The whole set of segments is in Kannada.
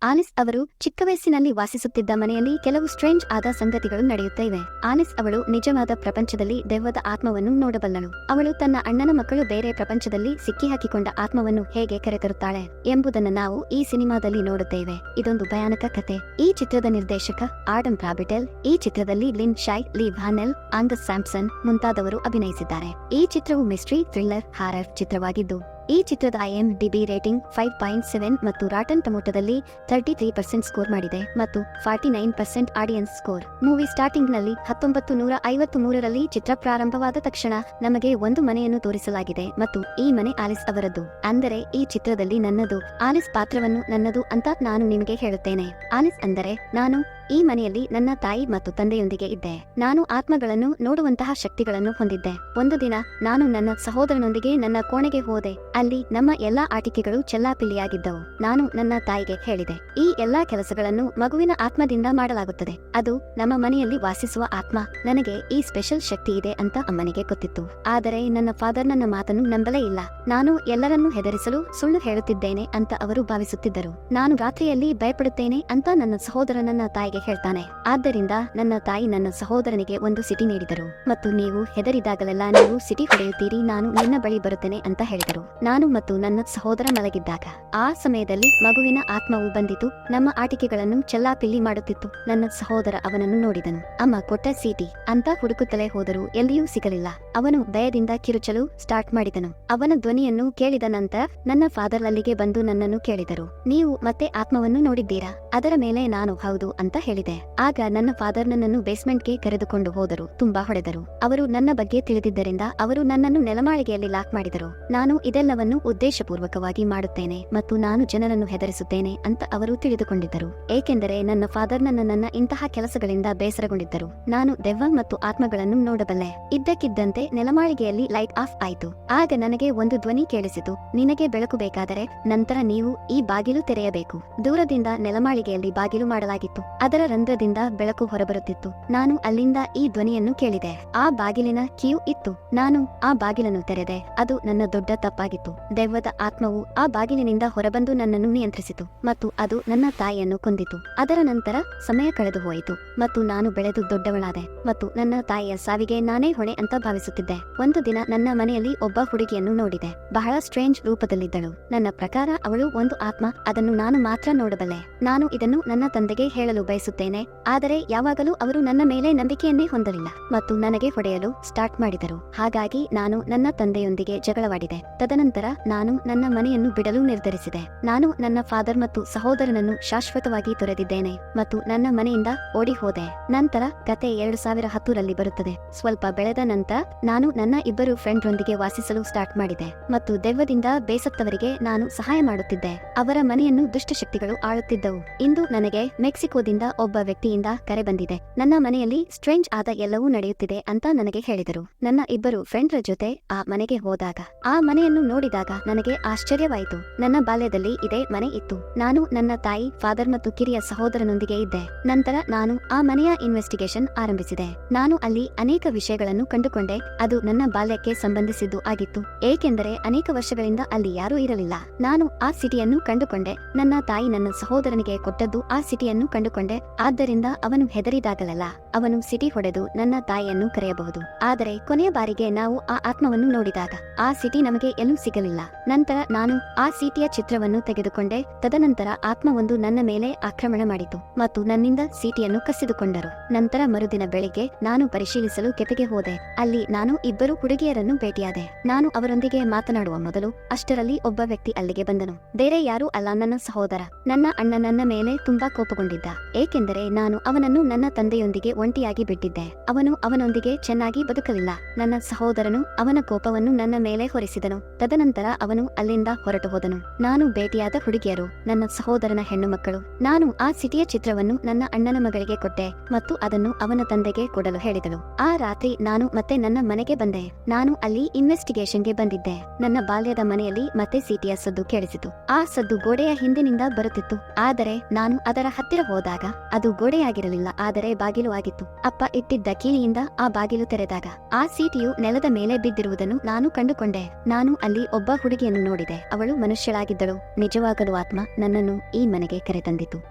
ಆಲಿಸ್ ಅವರು ಚಿಕ್ಕ ವಯಸ್ಸಿನಲ್ಲಿ ವಾಸಿಸುತ್ತಿದ್ದ ಮನೆಯಲ್ಲಿ ಕೆಲವು ಸ್ಟ್ರೇಂಜ್ ಆದ ಸಂಗತಿಗಳು ನಡೆಯುತ್ತಾ ಇವೆ. ಆಲಿಸ್ ಅವಳು ನಿಜವಾದ ಪ್ರಪಂಚದಲ್ಲಿ ದೆವ್ವದ ಆತ್ಮವನ್ನು ನೋಡಬಲ್ಲಳು. ಅವಳು ತನ್ನ ಅಣ್ಣನ ಮಕ್ಕಳು ಬೇರೆ ಪ್ರಪಂಚದಲ್ಲಿ ಸಿಕ್ಕಿಹಾಕಿಕೊಂಡ ಆತ್ಮವನ್ನು ಹೇಗೆ ಕರೆತರುತ್ತಾಳೆ ಎಂಬುದನ್ನು ನಾವು ಈ ಸಿನಿಮಾದಲ್ಲಿ ನೋಡುತ್ತೇವೆ. ಇದೊಂದು ಭಯಾನಕ ಕತೆ. ಈ ಚಿತ್ರದ ನಿರ್ದೇಶಕ ಆಡಮ್ ರಾಬಿಟೆಲ್. ಈ ಚಿತ್ರದಲ್ಲಿ ಲಿನ್ ಶೈ, ಲೀ ವ್ಯಾನೆಲ್, ಆಂಗಸ್ ಸ್ಯಾಂಪ್ಸನ್ ಮುಂತಾದವರು ಅಭಿನಯಿಸಿದ್ದಾರೆ. ಈ ಚಿತ್ರವು ಮಿಸ್ಟ್ರಿ, ಥ್ರಿಲ್ಲರ್, ಹಾರರ್ ಚಿತ್ರವಾಗಿದ್ದು ಈ ಚಿತ್ರದ IMDb ರೇಟಿಂಗ್ 5.7 ಮತ್ತು ರಾಟನ್ ಟೊಮೊಟೊದಲ್ಲಿ 33% ಸ್ಕೋರ್ ಮಾಡಿದೆ ಮತ್ತು 49% ಆಡಿಯನ್ಸ್ ಸ್ಕೋರ್. ಮೂವಿ ಸ್ಟಾರ್ಟಿಂಗ್ನಲ್ಲಿ 1953ರಲ್ಲಿ ಚಿತ್ರ ಪ್ರಾರಂಭವಾದ ತಕ್ಷಣ ನಮಗೆ ಒಂದು ಮನೆಯನ್ನು ತೋರಿಸಲಾಗಿದೆ ಮತ್ತು ಈ ಮನೆ ಆಲಿಸ್ ಅವರದ್ದು. ಅಂದರೆ ಈ ಚಿತ್ರದಲ್ಲಿ ನನ್ನದು ಆಲಿಸ್ ಪಾತ್ರವನ್ನು ನನ್ನದು ಅಂತ ನಾನು ನಿಮಗೆ ಹೇಳುತ್ತೇನೆ. ಆಲಿಸ್ ಅಂದರೆ ನಾನು ಈ ಮನೆಯಲ್ಲಿ ನನ್ನ ತಾಯಿ ಮತ್ತು ತಂದೆಯೊಂದಿಗೆ ಇದ್ದೆ. ನಾನು ಆತ್ಮಗಳನ್ನು ನೋಡುವಂತಹ ಶಕ್ತಿಗಳನ್ನು ಹೊಂದಿದ್ದೆ. ಒಂದು ದಿನ ನಾನು ನನ್ನ ಸಹೋದರನೊಂದಿಗೆ ನನ್ನ ಕೋಣೆಗೆ ಹೋದೆ. ಅಲ್ಲಿ ನಮ್ಮ ಎಲ್ಲಾ ಆಟಿಕೆಗಳು ಚೆಲ್ಲಾಪಿಲ್ಲಿಯಾಗಿದ್ದವು. ನಾನು ನನ್ನ ತಾಯಿಗೆ ಹೇಳಿದೆ, ಈ ಎಲ್ಲಾ ಕೆಲಸಗಳನ್ನು ಮಗುವಿನ ಆತ್ಮದಿಂದ ಮಾಡಲಾಗುತ್ತದೆ. ಅದು ನಮ್ಮ ಮನೆಯಲ್ಲಿ ವಾಸಿಸುವ ಆತ್ಮ. ನನಗೆ ಈ ಸ್ಪೆಷಲ್ ಶಕ್ತಿ ಇದೆ ಅಂತ ಅಮ್ಮನಿಗೆ ಗೊತ್ತಿತ್ತು. ಆದರೆ ನನ್ನ ಫಾದರ್ ನನ್ನ ಮಾತನ್ನು ನಂಬಲೇ ಇಲ್ಲ. ನಾನು ಎಲ್ಲರನ್ನೂ ಹೆದರಿಸಲು ಸುಳ್ಳು ಹೇಳುತ್ತಿದ್ದೇನೆ ಅಂತ ಅವರು ಭಾವಿಸುತ್ತಿದ್ದರು. ನಾನು ರಾತ್ರಿಯಲ್ಲಿ ಭಯಪಡುತ್ತೇನೆ ಅಂತ ನನ್ನ ಸಹೋದರ ನನ್ನ ತಾಯಿಗೆ ಹೇಳ್ತಾನೆ. ಆದ್ದರಿಂದ ನನ್ನ ತಾಯಿ ನನ್ನ ಸಹೋದರನಿಗೆ ಒಂದು ಸಿಟಿ ನೀಡಿದರು ಮತ್ತು ನೀವು ಹೆದರಿದಾಗಲೆಲ್ಲ ನೀವು ಸಿಟಿ ಹೊಡೆಯುತ್ತೀರಿ, ನಾನು ನಿನ್ನ ಬಳಿ ಬರುತ್ತೇನೆ ಅಂತ ಹೇಳಿದರು. ನಾನು ಮತ್ತು ನನ್ನ ಸಹೋದರ ಮಲಗಿದ್ದಾಗ ಆ ಸಮಯದಲ್ಲಿ ಮಗುವಿನ ಆತ್ಮವು ಬಂದಿತು. ನಮ್ಮ ಆಟಿಕೆಗಳನ್ನು ಚೆಲ್ಲಾಪಿಲ್ಲಿ ಮಾಡುತ್ತಿತ್ತು. ನನ್ನ ಸಹೋದರ ಅವನನ್ನು ನೋಡಿದನು. ಅಮ್ಮ ಕೊಟ್ಟ ಸಿಟಿ ಅಂತ ಹುಡುಕುತ್ತಲೇ ಹೋದರೂ ಎಲ್ಲಿಯೂ ಸಿಗಲಿಲ್ಲ. ಅವನು ಭಯದಿಂದ ಕಿರುಚಲು ಸ್ಟಾರ್ಟ್ ಮಾಡಿದನು. ಅವನ ಧ್ವನಿಯನ್ನು ಕೇಳಿದ ನಂತರ ನನ್ನ ಫಾದರ್ ಅಲ್ಲಿಗೆ ಬಂದು ನನ್ನನ್ನು ಕೇಳಿದರು, ನೀವು ಮತ್ತೆ ಆತ್ಮವನ್ನು ನೋಡಿದ್ದೀರಾ? ಅದರ ಮೇಲೆ ನಾನು ಹೌದು ಅಂತ ಹೇಳಿದೆ. ಆಗ ನನ್ನ ಫಾದರ್ ನನ್ನನ್ನು ಬೇಸ್ಮೆಂಟ್ಗೆ ಕರೆದುಕೊಂಡು ಹೋದರು. ತುಂಬಾ ಹೊಡೆದರು. ಅವರು ನನ್ನ ಬಗ್ಗೆ ತಿಳಿದಿದ್ದರಿಂದ ಅವರು ನನ್ನನ್ನು ನೆಲಮಾಳಿಗೆಯಲ್ಲಿ ಲಾಕ್ ಮಾಡಿದರು. ನಾನು ಇದೆಲ್ಲವನ್ನು ಉದ್ದೇಶಪೂರ್ವಕವಾಗಿ ಮಾಡುತ್ತೇನೆ ಮತ್ತು ನಾನು ಜನರನ್ನು ಹೆದರಿಸುತ್ತೇನೆ ಅಂತ ಅವರು ತಿಳಿದುಕೊಂಡಿದ್ದರು. ಏಕೆಂದರೆ ನನ್ನ ಫಾದರ್ ನನ್ನ ಇಂತಹ ಕೆಲಸಗಳಿಂದ ಬೇಸರಗೊಂಡಿದ್ದರು. ನಾನು ದೆವ್ವ ಮತ್ತು ಆತ್ಮಗಳನ್ನು ನೋಡಬಲ್ಲೆ. ಇದ್ದಕ್ಕಿದ್ದಂತೆ ನೆಲಮಾಳಿಗೆಯಲ್ಲಿ ಲೈಟ್ ಆಫ್ ಆಯಿತು. ಆಗ ನನಗೆ ಒಂದು ಧ್ವನಿ ಕೇಳಿಸಿತು, ನಿನಗೆ ಬೆಳಕು ಬೇಕಾದರೆ ನಂತರ ನೀವು ಈ ಬಾಗಿಲು ತೆರೆಯಬೇಕು. ದೂರದಿಂದ ನೆಲಮಾಳಿಗೆಯಲ್ಲಿ ಬಾಗಿಲು ಮಾಡಲಾಗಿತ್ತು. ಅದರ ರಂಧ್ರದಿಂದ ಬೆಳಕು ಹೊರಬರುತ್ತಿತ್ತು. ನಾನು ಅಲ್ಲಿಂದ ಈ ಧ್ವನಿಯನ್ನು ಕೇಳಿದೆ. ಆ ಬಾಗಿಲಿನ ಕೀಯು ಇತ್ತು. ನಾನು ಆ ಬಾಗಿಲನ್ನು ತೆರೆದೆ. ಅದು ನನ್ನ ದೊಡ್ಡ ತಪ್ಪಾಗಿತ್ತು. ದೆವ್ವದ ಆತ್ಮವು ಆ ಬಾಗಿಲಿನಿಂದ ಹೊರಬಂದು ನನ್ನನ್ನು ನಿಯಂತ್ರಿಸಿತು ಮತ್ತು ಅದು ನನ್ನ ತಾಯಿಯನ್ನು ಕೊಂದಿತು. ಅದರ ನಂತರ ಸಮಯ ಕಳೆದು ಹೋಯಿತು ಮತ್ತು ನಾನು ಬೆಳೆದು ದೊಡ್ಡವಳಾದೆ ಮತ್ತು ನನ್ನ ತಾಯಿಯ ಸಾವಿಗೆ ನಾನೇ ಹೊಣೆ ಅಂತ ಭಾವಿಸುತ್ತಿದ್ದೆ. ಒಂದು ದಿನ ನನ್ನ ಮನೆಯಲ್ಲಿ ಒಬ್ಬ ಹುಡುಗಿಯನ್ನು ನೋಡಿದೆ. ಬಹಳ ಸ್ಟ್ರೇಂಜ್ ರೂಪದಲ್ಲಿದ್ದಳು. ನನ್ನ ಪ್ರಕಾರ ಅವಳು ಒಂದು ಆತ್ಮ. ಅದನ್ನು ನಾನು ಮಾತ್ರ ನೋಡಬಲ್ಲೆ. ನಾನು ಇದನ್ನು ನನ್ನ ತಂದೆಗೆ ಹೇಳಲು ಬಯಸುತ್ತೇನೆ, ಆದರೆ ಯಾವಾಗಲೂ ಅವರು ನನ್ನ ಮೇಲೆ ನಂಬಿಕೆಯನ್ನೇ ಹೊಂದಲಿಲ್ಲ ಮತ್ತು ನನಗೆ ಹೊಡೆಯಲು ಸ್ಟಾರ್ಟ್ ಮಾಡಿದರು. ಹಾಗಾಗಿ ನಾನು ನನ್ನ ತಂದೆಯೊಂದಿಗೆ ಜಗಳವಾಡಿದೆ. ತದನಂತರ ನಾನು ನನ್ನ ಮನೆಯನ್ನು ಬಿಡಲು ನಿರ್ಧರಿಸಿದೆ. ನಾನು ನನ್ನ ಫಾದರ್ ಮತ್ತು ಸಹೋದರನನ್ನು ಶಾಶ್ವತವಾಗಿ ತೊರೆದಿದ್ದೇನೆ ಮತ್ತು ನನ್ನ ಮನೆಯಿಂದ ಓಡಿ ಹೋದೆ. ನಂತರ ಕತೆ 2010ರಲ್ಲಿ ಬರುತ್ತದೆ. ಸ್ವಲ್ಪ ಬೆಳೆದ ನಂತರ ನಾನು ನನ್ನ ಇಬ್ಬರು ಫ್ರೆಂಡ್ ರೊಂದಿಗೆ ವಾಸಿಸಲು ಸ್ಟಾರ್ಟ್ ಮಾಡಿದೆ ಮತ್ತು ದೆವ್ವದಿಂದ ಬೇಸತ್ತವರಿಗೆ ನಾನು ಸಹಾಯ ಮಾಡುತ್ತಿದ್ದೆ. ಅವರ ಮನೆಯನ್ನು ದುಷ್ಟಶಕ್ತಿಗಳು ಆಳುತ್ತಿದ್ದವು. ಇಂದು ನನಗೆ ಮೆಕ್ಸಿಕೋದಿಂದ ಒಬ್ಬ ವ್ಯಕ್ತಿಯಿಂದ ಕರೆ ಬಂದಿದೆ. ನನ್ನ ಮನೆಯಲ್ಲಿ ಸ್ಟ್ರೇಂಜ್ ಆದ ಎಲ್ಲವೂ ನಡೆಯುತ್ತಿದೆ ಅಂತ ನನಗೆ ಹೇಳಿದರು. ನನ್ನ ಇಬ್ಬರು ಫ್ರೆಂಡ್ರ ಜೊತೆ ಆ ಮನೆಗೆ ಹೋದಾಗ ಆ ಮನೆಯನ್ನು ನೋಡಿದಾಗ ನನಗೆ ಆಶ್ಚರ್ಯವಾಯಿತು. ನನ್ನ ಬಾಲ್ಯದಲ್ಲಿ ಇದೇ ಮನೆ ಇತ್ತು. ನಾನು ನನ್ನ ತಾಯಿ, ಫಾದರ್ ಮತ್ತು ಕಿರಿಯ ಸಹೋದರನೊಂದಿಗೆ ಇದ್ದೆ. ನಂತರ ನಾನು ಆ ಮನೆಯ ಇನ್ವೆಸ್ಟಿಗೇಷನ್ ಆರಂಭಿಸಿದೆ. ನಾನು ಅಲ್ಲಿ ಅನೇಕ ವಿಷಯಗಳನ್ನು ಕಂಡುಕೊಂಡೆ. ಅದು ನನ್ನ ಬಾಲ್ಯಕ್ಕೆ ಸಂಬಂಧಿಸಿದ್ದು ಆಗಿತ್ತು, ಏಕೆಂದರೆ ಅನೇಕ ವರ್ಷಗಳಿಂದ ಅಲ್ಲಿ ಯಾರೂ ಇರಲಿಲ್ಲ. ನಾನು ಆ ಸಿಟಿಯನ್ನು ಕಂಡುಕೊಂಡೆ. ನನ್ನ ತಾಯಿ ನನ್ನ ಸಹೋದರನಿಗೆ ಕೊಟ್ಟದ್ದು ಆ ಸಿಟಿಯನ್ನು ಕಂಡುಕೊಂಡೆ. ಆದ್ದರಿಂದ ಅವನು ಹೆದರಿದಾಗಲೆಲ್ಲ ಅವನು ಸಿಟಿ ಹೊಡೆದು ನನ್ನ ತಾಯಿಯನ್ನು ಕರೆಯಬಹುದು. ಆದರೆ ಕೊನೆಯ ಬಾರಿಗೆ ನಾವು ಆ ಆತ್ಮವನ್ನು ನೋಡಿದಾಗ ಆ ಸಿಟಿ ನಮಗೆ ಎಲ್ಲೂ ಸಿಗಲಿಲ್ಲ. ನಂತರ ನಾನು ಆ ಸಿಟಿಯ ಚಿತ್ರವನ್ನು ತೆಗೆದುಕೊಂಡೆ. ತದನಂತರ ಆತ್ಮವೊಂದು ನನ್ನ ಮೇಲೆ ಆಕ್ರಮಣ ಮಾಡಿತು ಮತ್ತು ನನ್ನಿಂದ ಸಿಟಿಯನ್ನು ಕಸಿದುಕೊಂಡರು. ನಂತರ ಮರುದಿನ ಬೆಳಿಗ್ಗೆ ನಾನು ಪರಿಶೀಲಿಸಲು ಕೆಫೆಗೆ ಹೋದೆ. ಅಲ್ಲಿ ನಾನು ಇಬ್ಬರು ಹುಡುಗಿಯರನ್ನು ಭೇಟಿಯಾದೆ. ನಾನು ಅವರೊಂದಿಗೆ ಮಾತನಾಡುವ ಮೊದಲು ಅಷ್ಟರಲ್ಲಿ ಒಬ್ಬ ವ್ಯಕ್ತಿ ಅಲ್ಲಿಗೆ ಬಂದನು. ಬೇರೆ ಯಾರೂ ಅಲ್ಲ, ನನ್ನ ಸಹೋದರ. ನನ್ನ ಅಣ್ಣ ನನ್ನ ಮೇಲೆ ತುಂಬಾ ಕೋಪಗೊಂಡಿದ್ದ, ಏಕೆಂದರೆ ನಾನು ಅವನನ್ನು ನನ್ನ ತಂದೆಯೊಂದಿಗೆ ಒಂಟಿಯಾಗಿ ಬಿಟ್ಟಿದ್ದೆ. ಅವನು ಅವನೊಂದಿಗೆ ಚೆನ್ನಾಗಿ ಬದುಕಲಿಲ್ಲ. ನನ್ನ ಸಹೋದರನು ಅವನ ಕೋಪವನ್ನು ನನ್ನ ಮೇಲೆ ಹೊರಿಸಿದನು. ತದನಂತರ ಅವನು ಅಲ್ಲಿಂದ ಹೊರಟು ಹೋದನು. ನಾನು ಭೇಟಿಯಾದ ಹುಡುಗಿಯರು ನನ್ನ ಸಹೋದರನ ಹೆಣ್ಣು ಮಕ್ಕಳು. ನಾನು ಆ ಸಿಟಿಯ ಚಿತ್ರವನ್ನು ನನ್ನ ಅಣ್ಣನ ಮಗಳಿಗೆ ಕೊಟ್ಟೆ ಮತ್ತು ಅದನ್ನು ಅವನ ತಂದೆಗೆ ಕೊಡಲು ಹೇಳಿದಳು. ಆ ರಾತ್ರಿ ನಾನು ಮತ್ತೆ ನನ್ನ ಮನೆಗೆ ಬಂದೆ. ನಾನು ಅಲ್ಲಿ ಇನ್ವೆಸ್ಟಿಗೇಷನ್ಗೆ ಬಂದಿದ್ದೆ. ನನ್ನ ಬಾಲ್ಯದ ಮನೆಯಲ್ಲಿ ಮತ್ತೆ ಸಿಟಿಯ ಸದ್ದು ಕೇಳಿಸಿತು. ಆ ಸದ್ದು ಗೋಡೆಯ ಹಿಂದಿನಿಂದ ಬರುತ್ತಿತ್ತು. ಆದರೆ ನಾನು ಅದರ ಹತ್ತಿರ ಹೋದಾಗ ಅದು ಗೋಡೆಯಾಗಿರಲಿಲ್ಲ, ಆದರೆ ಬಾಗಿಲು ಆಗಿತ್ತು. ಆಗಿತ್ತು. ಅಪ್ಪ ಇಟ್ಟಿದ್ದ ಕೀಲಿಯಿಂದ ಆ ಬಾಗಿಲು ತೆರೆದಾಗ ಆ ಸೀಟಿಯು ನೆಲದ ಮೇಲೆ ಬಿದ್ದಿರುವುದನ್ನು ನಾನು ಕಂಡುಕೊಂಡೆ. ನಾನು ಅಲ್ಲಿ ಒಬ್ಬ ಹುಡುಗಿಯನ್ನು ನೋಡಿದೆ. ಅವಳು ಮನುಷ್ಯಳಾಗಿದ್ದಳು. ನಿಜವಾಗಲೂ ಆತ್ಮ ನನ್ನನ್ನು ಈ ಮನೆಗೆ ಕರೆತಂದಿತು.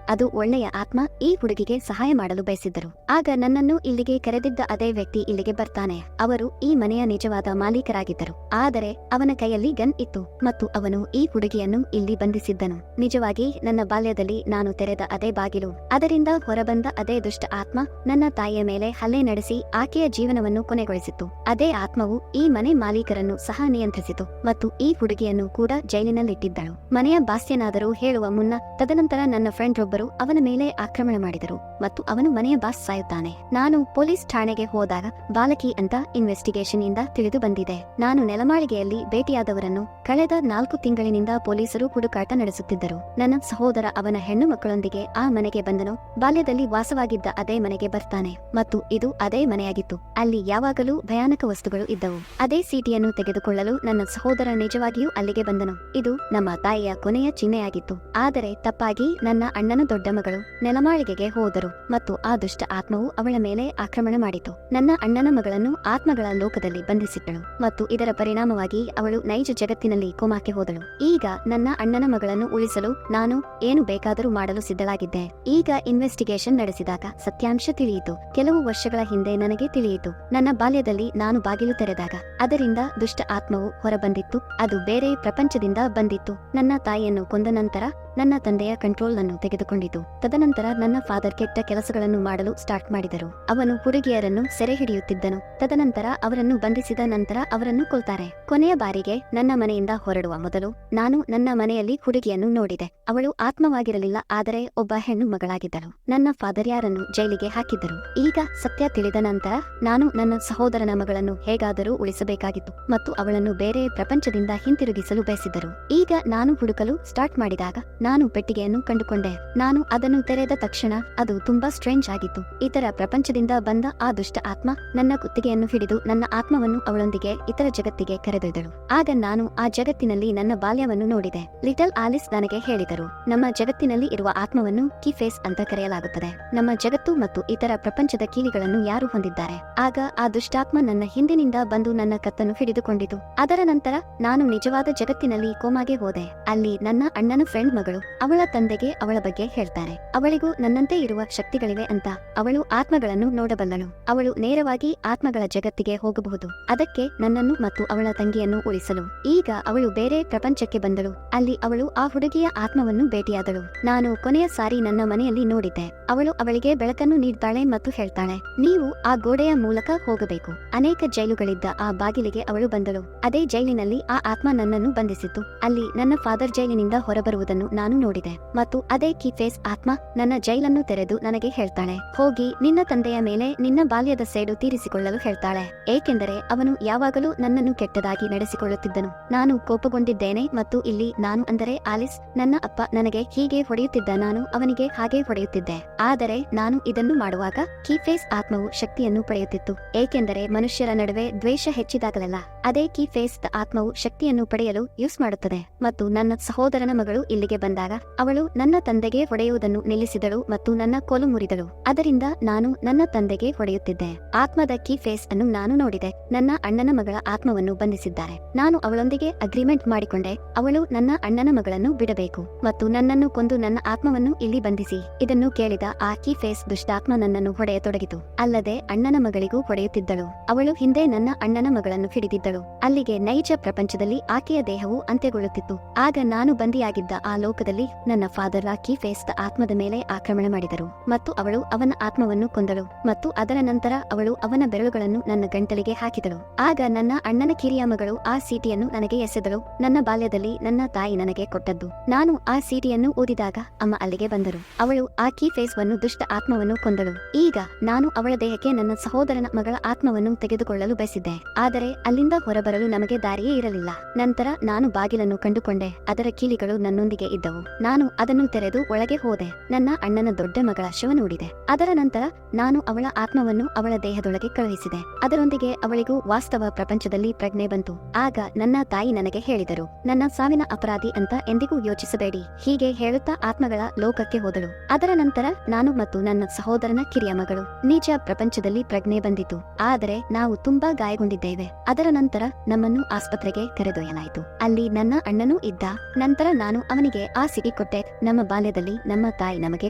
ಅದು ಒಳ್ಳೆಯ ಆತ್ಮ ಈ ಹುಡುಗಿಗೆ ಸಹಾಯ ಮಾಡಲು ಬಯಸಿದ್ದರು. ಆಗ ನನ್ನನ್ನು ಇಲ್ಲಿಗೆ ಕರೆದಿದ್ದ ಅದೇ ವ್ಯಕ್ತಿ ಇಲ್ಲಿಗೆ ಬರ್ತಾನೆ. ಅವರು ಈ ಮನೆಯ ನಿಜವಾದ ಮಾಲೀಕರಾಗಿದ್ದರು. ಆದರೆ ಅವನ ಕೈಯಲ್ಲಿ ಗನ್ ಇತ್ತು ಮತ್ತು ಅವನು ಈ ಹುಡುಗಿಯನ್ನು ಇಲ್ಲಿ ಬಂಧಿಸಿದ್ದನು. ನಿಜವಾಗಿ ನನ್ನ ಬಾಲ್ಯದಲ್ಲಿ ನಾನು ತೆರೆದ ಅದೇ ಬಾಗಿಲು, ಅದರಿಂದ ಹೊರಬಂದ ಅದೇ ದುಷ್ಟ ಆತ್ಮ ನನ್ನ ತಾಯಿಯ ಮೇಲೆ ಹಲ್ಲೆ ನಡೆಸಿ ಆಕೆಯ ಜೀವನವನ್ನು ಕೊನೆಗೊಳಿಸಿತ್ತು. ಅದೇ ಆತ್ಮವು ಈ ಮನೆ ಮಾಲೀಕರನ್ನು ಸಹ ನಿಯಂತ್ರಿಸಿತು ಮತ್ತು ಈ ಹುಡುಗಿಯನ್ನು ಕೂಡ ಜೈಲಿನಲ್ಲಿಟ್ಟಿದ್ದಳು. ಮನೆಯ ಬಾಸ್ಯನಾದರೂ ಹೇಳುವ ಮುನ್ನ ತದನಂತರ ನನ್ನ ಫ್ರೆಂಡ್ ಒಬ್ಬರು ಅವನ ಮೇಲೆ ಆಕ್ರಮಣ ಮಾಡಿದರು ಮತ್ತು ಅವನು ಮನೆಯ ಬಾಸ್ ಸಾಯುತ್ತಾನೆ. ನಾನು ಪೊಲೀಸ್ ಠಾಣೆಗೆ ಹೋದಾಗ ಬಾಲಕಿ ಅಂತ ಇನ್ವೆಸ್ಟಿಗೇಷನ್ ಇಂದ ತಿಳಿದು ಬಂದಿದೆ. ನಾನು ನೆಲಮಾಳಿಗೆಯಲ್ಲಿ ಭೇಟಿಯಾದವರನ್ನು ಕಳೆದ 4 ತಿಂಗಳಿನಿಂದ ಪೊಲೀಸರು ಹುಡುಕಾಟ ನಡೆಸುತ್ತಿದ್ದರು. ನನ್ನ ಸಹೋದರ ಅವನ ಹೆಣ್ಣು ಮಕ್ಕಳೊಂದಿಗೆ ಆ ಮನೆಗೆ ಬಂದನು. ಬಾಲ್ಯದಲ್ಲಿ ವಾಸವಾಗಿದ್ದ ಅದೇ ಮನೆಗೆ ಬರ್ತಾನೆ ಮತ್ತು ಇದು ಅದೇ ಮನೆಯಾಗಿತ್ತು. ಅಲ್ಲಿ ಯಾವಾಗಲೂ ಭಯಾನಕ ವಸ್ತುಗಳು ಇದ್ದವು. ಅದೇ ಸೀಟಿಯನ್ನು ತೆಗೆದುಕೊಳ್ಳಲು ನನ್ನ ಸಹೋದರ ನಿಜವಾಗಿಯೂ ಅಲ್ಲಿಗೆ ಬಂದನು. ಇದು ನಮ್ಮ ತಾಯಿಯ ಕೊನೆಯ ಚಿಹ್ನೆಯಾಗಿತ್ತು. ಆದರೆ ತಪ್ಪಾಗಿ ನನ್ನ ಅಣ್ಣನ ದೊಡ್ಡ ಮಗಳು ನೆಲಮಾಳಿಗೆಗೆ ಹೋದರು ಮತ್ತು ಆ ದುಷ್ಟ ಆತ್ಮವು ಅವಳ ಮೇಲೆ ಆಕ್ರಮಣ ಮಾಡಿತು. ನನ್ನ ಅಣ್ಣನ ಮಗಳನ್ನು ಆತ್ಮಗಳ ಲೋಕದಲ್ಲಿ ಬಂಧಿಸಿಟ್ಟಳು ಮತ್ತು ಇದರ ಪರಿಣಾಮವಾಗಿ ಅವಳು ನೈಜ ಜಗತ್ತಿನಲ್ಲಿ ಕೋಮಾಕ್ಕೆ ಹೋದಳು. ಈಗ ನನ್ನ ಅಣ್ಣನ ಮಗಳನ್ನು ಉಳಿಸಲು ನಾನು ಏನು ಬೇಕಾದರೂ ಮಾಡಲು ಸಿದ್ಧಳಾಗಿದ್ದೆ. ಈಗ ಇನ್ವೆಸ್ಟಿಗೇಷನ್ ನಡೆಸಿದಾಗ ಸತ್ಯಾಂಶ ತಿಳಿಯಿತು. ಕೆಲವು ವರ್ಷಗಳ ಹಿಂದೆ ನನಗೆ ತಿಳಿಯಿತು. ನನ್ನ ಬಾಲ್ಯದಲ್ಲಿ ನಾನು ಬಾಗಿಲು ತೆರೆದಾಗ ಅದರಿಂದ ದುಷ್ಟ ಆತ್ಮವು ಹೊರಬಂದಿತ್ತು. ಅದು ಬೇರೆ ಪ್ರಪಂಚದಿಂದ ಬಂದಿತ್ತು. ನನ್ನ ತಾಯಿಯನ್ನು ಕೊಂದ ನಂತರ ನನ್ನ ತಂದೆಯ ಕಂಟ್ರೋಲ್ ಅನ್ನು ತೆಗೆದುಕೊಂಡಿತು. ತದನಂತರ ನನ್ನ ಫಾದರ್ ಕೆಟ್ಟ ಕೆಲಸಗಳನ್ನು ಮಾಡಲು ಸ್ಟಾರ್ಟ್ ಮಾಡಿದರು. ಅವನು ಹುಡುಗಿಯರನ್ನು ಸೆರೆ ಹಿಡಿಯುತ್ತಿದ್ದನು. ತದನಂತರ ಅವರನ್ನು ಬಂಧಿಸಿದ ನಂತರ ಅವರನ್ನು ಕೊಲ್ತಾರೆ. ಕೊನೆಯ ಬಾರಿಗೆ ನನ್ನ ಮನೆಯಿಂದ ಹೊರಡುವ ಮೊದಲು ನಾನು ನನ್ನ ಮನೆಯಲ್ಲಿ ಹುಡುಗಿಯನ್ನು ನೋಡಿದೆ. ಅವಳು ಆತ್ಮವಾಗಿರಲಿಲ್ಲ, ಆದರೆ ಒಬ್ಬ ಹೆಣ್ಣು ಮಗಳಾಗಿದ್ದಳು. ನನ್ನ ಫಾದರ್ ಯಾರನ್ನು ಜೈಲಿಗೆ ಹಾಕಿದ್ದರು. ಈಗ ಸತ್ಯ ತಿಳಿದ ನಂತರ ನಾನು ನನ್ನ ಸಹೋದರನ ಮಗಳನ್ನು ಹೇಗಾದರೂ ಉಳಿಸಬೇಕಾಗಿತ್ತು ಮತ್ತು ಅವಳನ್ನು ಬೇರೆ ಪ್ರಪಂಚದಿಂದ ಹಿಂತಿರುಗಿಸಲು ಬಯಸಿದ್ದರು. ಈಗ ನಾನು ಹುಡುಕಲು ಸ್ಟಾರ್ಟ್ ಮಾಡಿದಾಗ ನಾನು ಪೆಟ್ಟಿಗೆಯನ್ನು ಕಂಡುಕೊಂಡೆ. ನಾನು ಅದನ್ನು ತೆರೆದ ತಕ್ಷಣ ಅದು ತುಂಬಾ ಸ್ಟ್ರೇಂಜ್ ಆಗಿತ್ತು. ಇತರ ಪ್ರಪಂಚದಿಂದ ಬಂದ ಆ ದುಷ್ಟ ಆತ್ಮ ನನ್ನ ಕುತ್ತಿಗೆಯನ್ನು ಹಿಡಿದು ನನ್ನ ಆತ್ಮವನ್ನು ಅವಳೊಂದಿಗೆ ಇತರ ಜಗತ್ತಿಗೆ ಕರೆದೊಯ್ದಳು. ಆಗ ನಾನು ಆ ಜಗತ್ತಿನಲ್ಲಿ ನನ್ನ ಬಾಲ್ಯವನ್ನು ನೋಡಿದೆ. ಲಿಟಲ್ ಆಲಿಸ್ ನನಗೆ ಹೇಳಿದರು, ನಮ್ಮ ಜಗತ್ತಿನಲ್ಲಿ ಇರುವ ಆತ್ಮವನ್ನು ಕೀ ಫೇಸ್ ಅಂತ ಕರೆಯಲಾಗುತ್ತದೆ. ನಮ್ಮ ಜಗತ್ತು ಮತ್ತು ಇತರ ಪ್ರಪಂಚದ ಕೀಲಿಗಳನ್ನು ಯಾರು ಹೊಂದಿದ್ದಾರೆ. ಆಗ ಆ ದುಷ್ಟಾತ್ಮ ನನ್ನ ಹಿಂದಿನಿಂದ ಬಂದು ನನ್ನ ಕತ್ತನ್ನು ಹಿಡಿದುಕೊಂಡಿತು. ಅದರ ನಂತರ ನಾನು ನಿಜವಾದ ಜಗತ್ತಿನಲ್ಲಿ ಕೋಮಾಗೆ ಹೋದೆ. ಅಲ್ಲಿ ನನ್ನ ಅಣ್ಣನ ಫ್ರೆಂಡ್ ಮಗಳು ಅವಳ ತಂದೆಗೆ ಅವಳ ಬಗ್ಗೆ ಹೇಳ್ತಾರೆ. ಅವಳಿಗೂ ನನ್ನಂತೆ ಇರುವ ಶಕ್ತಿಗಳಿವೆ ಅಂತ. ಅವಳು ಆತ್ಮಗಳನ್ನು ನೋಡಬಲ್ಲಳು. ಅವಳು ನೇರವಾಗಿ ಆತ್ಮಗಳ ಜಗತ್ತಿಗೆ ಹೋಗಬಹುದು. ಅದಕ್ಕೆ ನನ್ನನ್ನು ಮತ್ತು ಅವಳ ತಂಗಿಯನ್ನು ಉಳಿಸಲು ಈಗ ಅವಳು ಬೇರೆ ಪ್ರಪಂಚಕ್ಕೆ ಬಂದಳು. ಅಲ್ಲಿ ಅವಳು ಆ ಹುಡುಗಿಯ ಆತ್ಮವನ್ನು ಭೇಟಿಯಾದಳು. ನಾನು ಕೊನೆಯ ಸಾರಿ ನನ್ನ ಮನೆಯಲ್ಲಿ ನೋಡಿದ್ದೆ. ಅವಳು ಅವಳಿಗೆ ಬೆಳಕನ್ನು ನೀಡ್ತಾಳೆ ಮತ್ತು ಹೇಳ್ತಾಳೆ, ನೀವು ಆ ಗೋಡೆಯ ಮೂಲಕ ಹೋಗಬೇಕು. ಅನೇಕ ಜೈಲುಗಳಿದ್ದ ಆ ಬಾಗಿಲಿಗೆ ಅವಳು ಬಂದಳು. ಅದೇ ಜೈಲಿನಲ್ಲಿ ಆ ಆತ್ಮ ನನ್ನನ್ನು ಬಂಧಿಸಿತ್ತು. ಅಲ್ಲಿ ನನ್ನ ಫಾದರ್ ಜೈಲಿನಿಂದ ಹೊರಬರುವುದನ್ನು ನಾನು ನೋಡಿದೆ ಮತ್ತು ಅದೇ ಕೀ ಫೇಸ್ ಆತ್ಮ ನನ್ನ ಜೈಲನ್ನು ತೆರೆದು ನನಗೆ ಹೇಳ್ತಾಳೆ, ಹೋಗಿ ನಿನ್ನ ತಂದೆಯ ಮೇಲೆ ನಿನ್ನ ಬಾಲ್ಯದ ಸೇಡು ತೀರಿಸಿಕೊಳ್ಳಲು ಹೇಳ್ತಾಳೆ. ಏಕೆಂದರೆ ಅವನು ಯಾವಾಗಲೂ ನನ್ನನ್ನು ಕೆಟ್ಟದಾಗಿ ನಡೆಸಿಕೊಳ್ಳುತ್ತಿದ್ದನು. ನಾನು ಕೋಪಗೊಂಡಿದ್ದೇನೆ ಮತ್ತು ಇಲ್ಲಿ ನಾನು ಅಂದರೆ ಆಲಿಸ್, ನನ್ನ ಅಪ್ಪ ನನಗೆ ಹೀಗೆ ಹೊಡೆಯುತ್ತಿದ್ದ, ನಾನು ಅವನಿಗೆ ಹಾಗೆ ಹೊಡೆಯುತ್ತಿದ್ದೆ. ಆದರೆ ನಾನು ಇದನ್ನು ಮಾಡುವಾಗ ಕೀ ಫೇಸ್ ಆತ್ಮವು ಶಕ್ತಿಯನ್ನು ಪಡೆಯುತ್ತಿತ್ತು. ಏಕೆಂದರೆ ಮನುಷ್ಯರ ನಡುವೆ ದ್ವೇಷ ಹೆಚ್ಚಿದಾಗಲೆಲ್ಲ ಅದೇ ಕೀ ಫೇಸ್ ಆತ್ಮವು ಶಕ್ತಿಯನ್ನು ಪಡೆಯಲು ಯೂಸ್ ಮಾಡುತ್ತದೆ. ಮತ್ತು ನನ್ನ ಸಹೋದರನ ಮಗಳು ಇಲ್ಲಿಗೆ ಬಂದಾಗ ಅವಳು ನನ್ನ ತಂದೆಗೆ ಹೊಡೆಯುವುದನ್ನು ನಿಲ್ಲಿಸಿದಳು ಮತ್ತು ನನ್ನ ಕೋಲು ಮುರಿದಳು. ಅದರಿಂದ ನಾನು ನನ್ನ ತಂದೆಗೆ ಹೊಡೆಯುತ್ತಿದ್ದೆ. ಆತ್ಮದ ಕೀ ಫೇಸ್ ಅನ್ನು ನಾನು ನೋಡಿದೆ. ನನ್ನ ಅಣ್ಣನ ಮಗಳ ಆತ್ಮವನ್ನು ಬಂಧಿಸಿದ್ದಾರೆ. ನಾನು ಅವಳೊಂದಿಗೆ ಅಗ್ರಿಮೆಂಟ್ ಮಾಡಿಕೊಂಡೆ. ಅವಳು ನನ್ನ ಅಣ್ಣನ ಮಗಳನ್ನು ಬಿಡಬೇಕು ಮತ್ತು ನನ್ನನ್ನು ಕೊಂದು ನನ್ನ ಆತ್ಮವನ್ನು ಇಲ್ಲಿ ಬಂಧಿಸಿ. ಇದನ್ನು ಕೇಳಿದ ಆ ಕೀ ಫೇಸ್ ದುಷ್ಟಾತ್ಮ ನನ್ನನ್ನು ಹೊಡೆಯತೊಡಗಿತು. ಅಲ್ಲದೆ ಅಣ್ಣನ ಮಗಳಿಗೂ ಹೊಡೆಯುತ್ತಿದ್ದಳು. ಅವಳು ಹಿಂದೆ ನನ್ನ ಅಣ್ಣನ ಮಗಳನ್ನು ಹಿಡಿದಿದ್ದಳು. ಅಲ್ಲಿಗೆ ನೈಜ ಪ್ರಪಂಚದಲ್ಲಿ ಆಕೆಯ ದೇಹವು ಅಂತ್ಯಗೊಳ್ಳುತ್ತಿತ್ತು. ಆಗ ನಾನು ಬಂದಿಯಾಗಿದ್ದ ಆ ಲೋಕದಲ್ಲಿ ನನ್ನ ಫಾದರ್ ಕೀ ಫೇಸ್ ಆತ್ಮದ ಮೇಲೆ ಆಕ್ರಮಣ ಮಾಡಿದರು ಮತ್ತು ಅವಳು ಅವನ ಆತ್ಮವನ್ನು ಕೊಂದಳು ಮತ್ತು ಅದರ ನಂತರ ಅವಳು ಅವನ ಬೆರಳುಗಳನ್ನು ನನ್ನ ಗಂಟಲಿಗೆ ಹಾಕಿದಳು. ಆಗ ನನ್ನ ಅಣ್ಣನ ಕಿರಿಯ ಮಗಳು ಆ ಸೀಟಿಯನ್ನು ನನಗೆ ಎಸೆದಳು. ನನ್ನ ಬಾಲ್ಯದಲ್ಲಿ ನನ್ನ ತಾಯಿ ನನಗೆ ಕೊಟ್ಟದ್ದು. ನಾನು ಆ ಸೀಟಿಯನ್ನು ಓದಿದಾಗ ಅಮ್ಮ ಅಲ್ಲಿಗೆ ಬಂದರು. ಅವಳು ಆ ಕೀ ಫೇಸ್ ವನ್ನು ದುಷ್ಟ ಆತ್ಮವನ್ನು ಕೊಂದಳು. ಈಗ ನಾನು ಅವಳ ದೇಹಕ್ಕೆ ನನ್ನ ಸಹೋದರನ ಮಗಳ ಆತ್ಮವನ್ನು ತೆಗೆದುಕೊಳ್ಳಲು ಬಯಸಿದ್ದೆ. ಆದರೆ ಅಲ್ಲಿಂದ ಹೊರಬರಲು ನಮಗೆ ದಾರಿಯೇ ಇರಲಿಲ್ಲ. ನಂತರ ನಾನು ಬಾಗಿಲನ್ನು ಕಂಡುಕೊಂಡೆ. ಅದರ ಕೀಲಿಗಳು ನನ್ನೊಂದಿಗೆ ಇದ್ದವು. ಇದ್ದವು. ನಾನು ಅದನ್ನು ತೆರೆದು ಒಳಗೆ ಹೋದೆ. ನನ್ನ ಅಣ್ಣನ ದೊಡ್ಡ ಮಗಳ ಶವ ನೋಡಿದೆ. ಅದರ ನಂತರ ನಾನು ಅವಳ ಆತ್ಮವನ್ನು ಅವಳ ದೇಹದೊಳಗೆ ಕಳುಹಿಸಿದೆ. ಅದರೊಂದಿಗೆ ಅವಳಿಗೂ ವಾಸ್ತವ ಪ್ರಪಂಚದಲ್ಲಿ ಪ್ರಜ್ಞೆ ಬಂತು. ಆಗ ನನ್ನ ತಾಯಿ ನನಗೆ ಹೇಳಿದರು, ನನ್ನ ಸಾವಿನ ಅಪರಾಧಿ ಅಂತ ಎಂದಿಗೂ ಯೋಚಿಸಬೇಡಿ. ಹೀಗೆ ಹೇಳುತ್ತಾ ಆತ್ಮಗಳ ಲೋಕಕ್ಕೆ ಹೋದಳು. ಅದರ ನಂತರ ನಾನು ಮತ್ತು ನನ್ನ ಸಹೋದರನ ಕಿರಿಯ ಮಗಳು ನಿಜ ಪ್ರಪಂಚದಲ್ಲಿ ಪ್ರಜ್ಞೆ ಬಂದಿತು. ಆದರೆ ನಾವು ತುಂಬಾ ಗಾಯಗೊಂಡಿದ್ದೇವೆ. ಅದರ ನಂತರ ನಮ್ಮನ್ನು ಆಸ್ಪತ್ರೆಗೆ ಕರೆದೊಯ್ಯಲಾಯಿತು. ಅಲ್ಲಿ ನನ್ನ ಅಣ್ಣನೂ ಇದ್ದ. ನಂತರ ನಾನು ಅವನಿಗೆ ಆ ಸಿಟಿ ಕೊಟ್ಟೆ. ನಮ್ಮ ಬಾಲ್ಯದಲ್ಲಿ ನಮ್ಮ ತಾಯಿ ನಮಗೆ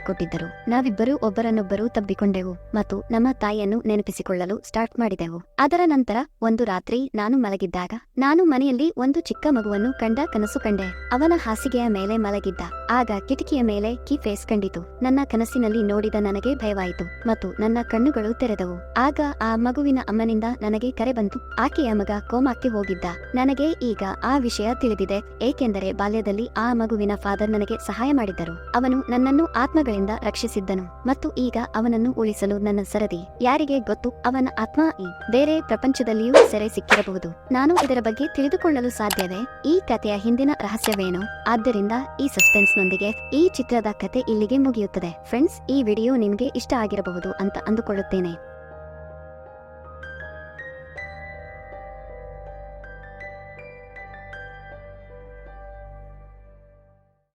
ಕೊಟ್ಟಿದ್ದರು. ನಾವಿಬ್ಬರೂ ಒಬ್ಬರನ್ನೊಬ್ಬರು ತಬ್ಬಿಕೊಂಡೆವು ಮತ್ತು ನಮ್ಮ ತಾಯಿಯನ್ನು ನೆನಪಿಸಿಕೊಳ್ಳಲು ಸ್ಟಾರ್ಟ್ ಮಾಡಿದೆವು. ಅದರ ನಂತರ ಒಂದು ರಾತ್ರಿ ನಾನು ಮಲಗಿದ್ದಾಗ ನಾನು ಮನೆಯಲ್ಲಿ ಒಂದು ಚಿಕ್ಕ ಮಗುವನ್ನು ಕಂಡ ಕನಸು ಕಂಡೆ. ಅವನ ಹಾಸಿಗೆಯ ಮೇಲೆ ಮಲಗಿದ್ದ. ಆಗ ಕಿಟಕಿಯ ಮೇಲೆ ಕೀ ಫೇಸ್ ಕಂಡಿತು. ನನ್ನ ಕನಸಿನಲ್ಲಿ ನೋಡಿದ ನನಗೆ ಭಯವಾಯಿತು ಮತ್ತು ನನ್ನ ಕಣ್ಣುಗಳು ತೆರೆದವು. ಆಗ ಆ ಮಗುವಿನ ಅಮ್ಮನಿಂದ ನನಗೆ ಕರೆ ಬಂತು. ಆಕೆಯ ಮಗ ಕೋಮಾಕ್ಕೆ ಹೋಗಿದ್ದ. ನನಗೆ ಈಗ ಆ ವಿಷಯ ತಿಳಿದಿದೆ, ಏಕೆಂದರೆ ಬಾಲ್ಯದಲ್ಲಿ ಆ ಮಗುವಿನ ಫಾದರ್ ನನಗೆ ಸಹಾಯ ಮಾಡಿದ್ದರು. ಅವನು ನನ್ನನ್ನು ಆತ್ಮಗಳಿಂದ ರಕ್ಷಿಸಿದ್ದನು ಮತ್ತು ಈಗ ಅವನನ್ನು ಉಳಿಸಲು ನನ್ನ ಸರದಿ. ಯಾರಿಗೆ ಗೊತ್ತು, ಅವನ ಆತ್ಮ ಈ ಬೇರೆ ಪ್ರಪಂಚದಲ್ಲಿಯೂ ಸೆರೆ ಸಿಕ್ಕಿರಬಹುದು. ನಾನು ಇದರ ಬಗ್ಗೆ ತಿಳಿದುಕೊಳ್ಳಲು ಸಾಧ್ಯವೇ? ಈ ಕಥೆಯ ಹಿಂದಿನ ರಹಸ್ಯವೇನು? ಆದ್ದರಿಂದ ಈ ಸಸ್ಪೆನ್ಸ್ ನೊಂದಿಗೆ ಈ ಚಿತ್ರದ ಕತೆ ಇಲ್ಲಿಗೆ ಮುಗಿಯುತ್ತದೆ. ಫ್ರೆಂಡ್ಸ್, ಈ ವಿಡಿಯೋ ನಿಮಗೆ ಇಷ್ಟ ಆಗಿರಬಹುದು ಅಂತ ಅಂದುಕೊಳ್ಳುತ್ತೇನೆ.